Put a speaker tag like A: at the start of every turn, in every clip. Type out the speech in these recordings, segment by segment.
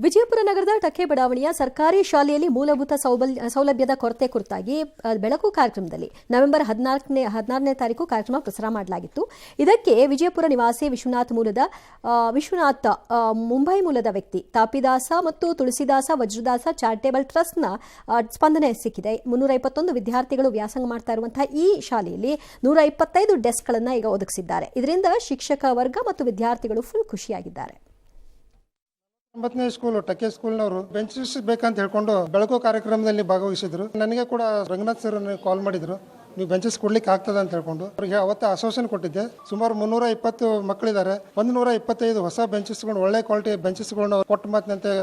A: ವಿಜಯಪುರ ನಗರದ ಟಕ್ಕೆ ಬಡಾವಣೆಯ ಸರ್ಕಾರಿ ಶಾಲೆಯಲ್ಲಿ ಮೂಲಭೂತ ಸೌಲಭ್ಯದ ಕೊರತೆ ಕುರಿತಾಗಿ ಬೆಳಕು ಕಾರ್ಯಕ್ರಮದಲ್ಲಿ ನವೆಂಬರ್ 16ನೇ ತಾರೀಕು ಕಾರ್ಯಕ್ರಮ ಪ್ರಸಾರ ಮಾಡಲಾಗಿತ್ತು. ಇದಕ್ಕೆ ವಿಜಯಪುರ ನಿವಾಸಿ ವಿಶ್ವನಾಥ ಮುಂಬೈ ಮೂಲದ ವ್ಯಕ್ತಿ ತಾಪಿದಾಸ ಮತ್ತು ತುಳಸಿದಾಸ ವಜ್ರದಾಸ ಚಾರಿಟೇಬಲ್ ಟ್ರಸ್ಟ್ನ ಸ್ಪಂದನೆ ಸಿಕ್ಕಿದೆ. 321 ವಿದ್ಯಾರ್ಥಿಗಳು ವ್ಯಾಸಂಗ ಮಾಡ್ತಾ ಇರುವಂತಹ ಈ ಶಾಲೆಯಲ್ಲಿ 125 ಡೆಸ್ಕ್ಗಳನ್ನು ಈಗ ಒದಗಿಸಿದ್ದಾರೆ. ಇದರಿಂದ ಶಿಕ್ಷಕ ವರ್ಗ ಮತ್ತು ವಿದ್ಯಾರ್ಥಿಗಳು ಫುಲ್ ಖುಷಿಯಾಗಿದ್ದಾರೆ.
B: 9ನೇ ಸ್ಕೂಲ್ ಟಕ್ಕೆ ಸ್ಕೂಲ್ನವರು ಬೆಂಚಸ್ ಬೇಕಂತ ಹೇಳ್ಕೊಂಡು ಬೆಳಕು ಕಾರ್ಯಕ್ರಮದಲ್ಲಿ ಭಾಗವಹಿಸಿದ್ರು. ನನಗೆ ಕೂಡ ರಂಗನಾಥ್ ಸರ್ ಕಾಲ್ ಮಾಡಿದ್ರು, ನೀವು ಬೆಂಚಸ್ ಕೊಡ್ಲಿಕ್ಕೆ ಆಗ್ತದ ಅಂತ ಹೇಳ್ಕೊಂಡು ಅವ್ರಿಗೆ ಅವತ್ತು ಆಶ್ವಾಸನೆ ಕೊಟ್ಟಿದ್ದೆ. ಸುಮಾರು 320 ಮಕ್ಕಳಿದ್ದಾರೆ. 125 ಹೊಸ ಬೆಂಚಸ್ಗಳು, ಒಳ್ಳೆ ಕ್ವಾಲಿಟಿ ಬೆಂಚಸ್ಗಳನ್ನ ಕೊಟ್ಟು ಮಾತಿನಂತೆ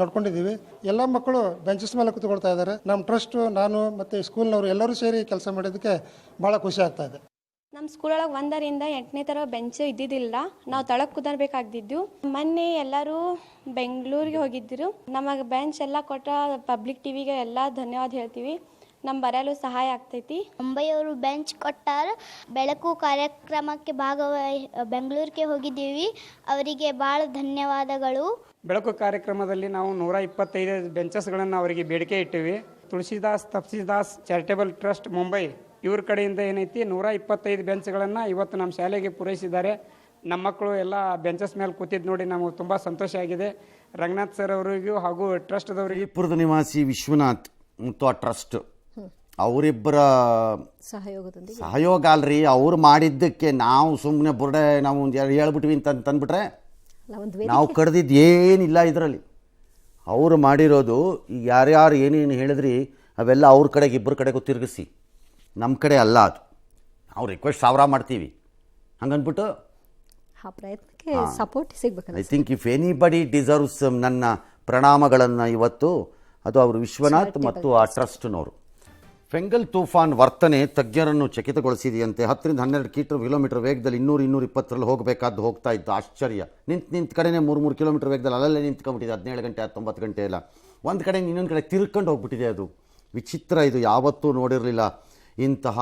B: ನಡ್ಕೊಂಡಿದ್ದೀವಿ. ಎಲ್ಲ ಮಕ್ಕಳು ಬೆಂಚಸ್ ಮೇಲೆ ಕೂತ್ಕೊಳ್ತಾ ಇದ್ದಾರೆ. ನಮ್ಮ ಟ್ರಸ್ಟ್, ನಾನು ಮತ್ತು ಸ್ಕೂಲ್ನವರು ಎಲ್ಲರೂ ಸೇರಿ ಕೆಲಸ ಮಾಡಿದ್ದಕ್ಕೆ ಭಾಳ ಖುಷಿ ಆಗ್ತಾ ಇದೆ.
C: ನಮ್ಮ ಸ್ಕೂಲೊಳಗೆ 1ರಿಂದ 8ನೇ ತರ ಬೆಂಚ್ ಇದ್ದಿದ್ದಿಲ್ಲ. ನಾವು ತಳಕ್ ಕುದರ್ಬೇಕಾಗ್ದಿದ್ದು. ಮೊನ್ನೆ ಎಲ್ಲರೂ ಬೆಂಗಳೂರಿಗೆ ಹೋಗಿದ್ದರು. ನಮಗೆ ಬೆಂಚ್ ಎಲ್ಲ ಕೊಟ್ಟ ಪಬ್ಲಿಕ್ ಟಿವಿಗೆ ಎಲ್ಲ ಧನ್ಯವಾದ ಹೇಳ್ತೀವಿ. ನಮ್ಮ ಬರೆಯಲು ಸಹಾಯ ಆಗ್ತೈತಿ.
D: ಮುಂಬೈಯವರು ಬೆಂಚ್ ಕೊಟ್ಟಾರ. ಬೆಳಕು ಕಾರ್ಯಕ್ರಮಕ್ಕೆ ಬೆಂಗಳೂರಿಗೆ ಹೋಗಿದ್ದೀವಿ. ಅವರಿಗೆ ಭಾಳ ಧನ್ಯವಾದಗಳು.
E: ಬೆಳಕು ಕಾರ್ಯಕ್ರಮದಲ್ಲಿ ನಾವು 125 ಬೆಂಚಸ್ಗಳನ್ನು ಅವರಿಗೆ ಬೇಡಿಕೆ ಇಟ್ಟಿವಿ. ತಪ್ಸಿದಾಸ್ ಚಾರಿಟೇಬಲ್ ಟ್ರಸ್ಟ್ ಮುಂಬೈ ಇವ್ರ ಕಡೆಯಿಂದ ಏನೈತಿ 125 ಬೆಂಚ್ಗಳನ್ನು ಇವತ್ತು ನಮ್ಮ ಶಾಲೆಗೆ ಪೂರೈಸಿದ್ದಾರೆ. ನಮ್ಮ ಮಕ್ಕಳು ಎಲ್ಲ ಬೆಂಚಸ್ ಮೇಲೆ ಕೂತಿದ್ದು ನೋಡಿ ನಮಗೆ ತುಂಬ ಸಂತೋಷ ಆಗಿದೆ. ರಂಗನಾಥ್ ಸರ್ ಅವರಿಗೂ ಹಾಗೂ ಟ್ರಸ್ಟ್ದವರಿಗೆ,
F: ವಿಜಯಪುರದ ನಿವಾಸಿ ವಿಶ್ವನಾಥ್ ಮತ್ತು ಆ ಟ್ರಸ್ಟ್ ಅವರಿಬ್ಬರ ಸಹಯೋಗ ಅಲ್ರಿ. ಅವ್ರು ಮಾಡಿದ್ದಕ್ಕೆ ನಾವು ಸುಮ್ಮನೆ ಬುರ್ಡೆ ನಾವು ಹೇಳ್ಬಿಟ್ವಿ ಅಂತ ತಂದ್ಬಿಟ್ರೆ ನಾವು ಕಡ್ದಿದ್ದು ಏನಿಲ್ಲ ಇದರಲ್ಲಿ. ಅವರು ಮಾಡಿರೋದು ಈಗ ಯಾರ್ಯಾರು ಏನೇನು ಹೇಳಿದ್ರಿ ಅವೆಲ್ಲ ಅವ್ರ ಕಡೆಗೆ ಇಬ್ಬರ ಕಡೆಗೂ ತಿರುಗಿಸಿ, ನಮ್ಮ ಕಡೆ ಅಲ್ಲ ಅದು. ನಾವು ರಿಕ್ವೆಸ್ಟ್ 1000 ಮಾಡ್ತೀವಿ ಹಂಗನ್ಬಿಟ್ಟು I think if anybody deserves ನನ್ನ ಪ್ರಣಾಮಗಳನ್ನು ಇವತ್ತು ಅದು ಅವರು ವಿಶ್ವನಾಥ್ ಮತ್ತು ಆ ಟ್ರಸ್ಟ್ನವರು. ಫೆಂಗಲ್ ತೂಫಾನ್ ವರ್ತನೆ ತಜ್ಞರನ್ನು ಚಕಿತಗೊಳಿಸಿದೆಯಂತೆ. 10ರಿಂದ 12 ಕಿಲೋಮೀಟರ್ ವೇಗದಲ್ಲಿ 200-220 ಹೋಗಬೇಕಾದ್ದು ಹೋಗ್ತಾ ಇತ್ತು. ಆಶ್ಚರ್ಯ. ನಿಂತ ಕಡೆನೇ 3 ಕಿಲೋಮೀಟರ್ ವೇಗದಲ್ಲಿ ಅಲ್ಲಲ್ಲೇ ನಿಂತ್ಕೊಂಡ್ಬಿಟ್ಟಿದೆ. 17 ಗಂಟೆ 19 ಗಂಟೆ ಎಲ್ಲ ಒಂದು ಕಡೆ ಇನ್ನೊಂದು ಕಡೆ ತಿರ್ಕೊಂಡು ಹೋಗ್ಬಿಟ್ಟಿದೆ. ಅದು ವಿಚಿತ್ರ. ಇದು ಯಾವತ್ತೂ ನೋಡಿರಲಿಲ್ಲ ಇಂತಹ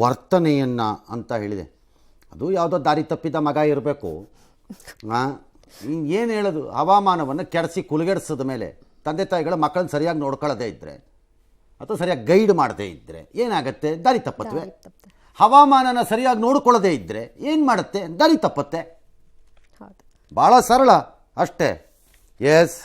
F: ವರ್ತನೆಯನ್ನು ಅಂತ ಹೇಳಿದೆ. ಅದು ಯಾವುದೋ ದಾರಿ ತಪ್ಪಿದ ಮಗ ಇರಬೇಕು. ಏನು ಹೇಳೋದು, ಹವಾಮಾನವನ್ನು ಕೆಡಿಸಿ ಕುಲಗೆಡಿಸಿದ ಮೇಲೆ ತಂದೆ ತಾಯಿಗಳ ಮಕ್ಕಳನ್ನ ಸರಿಯಾಗಿ ನೋಡ್ಕೊಳ್ಳೋದೇ ಇದ್ದರೆ ಅಥವಾ ಸರಿಯಾಗಿ ಗೈಡ್ ಮಾಡದೇ ಇದ್ದರೆ ಏನಾಗುತ್ತೆ? ದಾರಿ ತಪ್ಪತ್ವೆ. ಹವಾಮಾನನ ಸರಿಯಾಗಿ ನೋಡ್ಕೊಳ್ಳೋದೇ ಇದ್ದರೆ ಏನು ಮಾಡುತ್ತೆ? ದಾರಿ ತಪ್ಪತ್ತೆ. ಭಾಳ ಸರಳ ಅಷ್ಟೇ. ಎಸ್.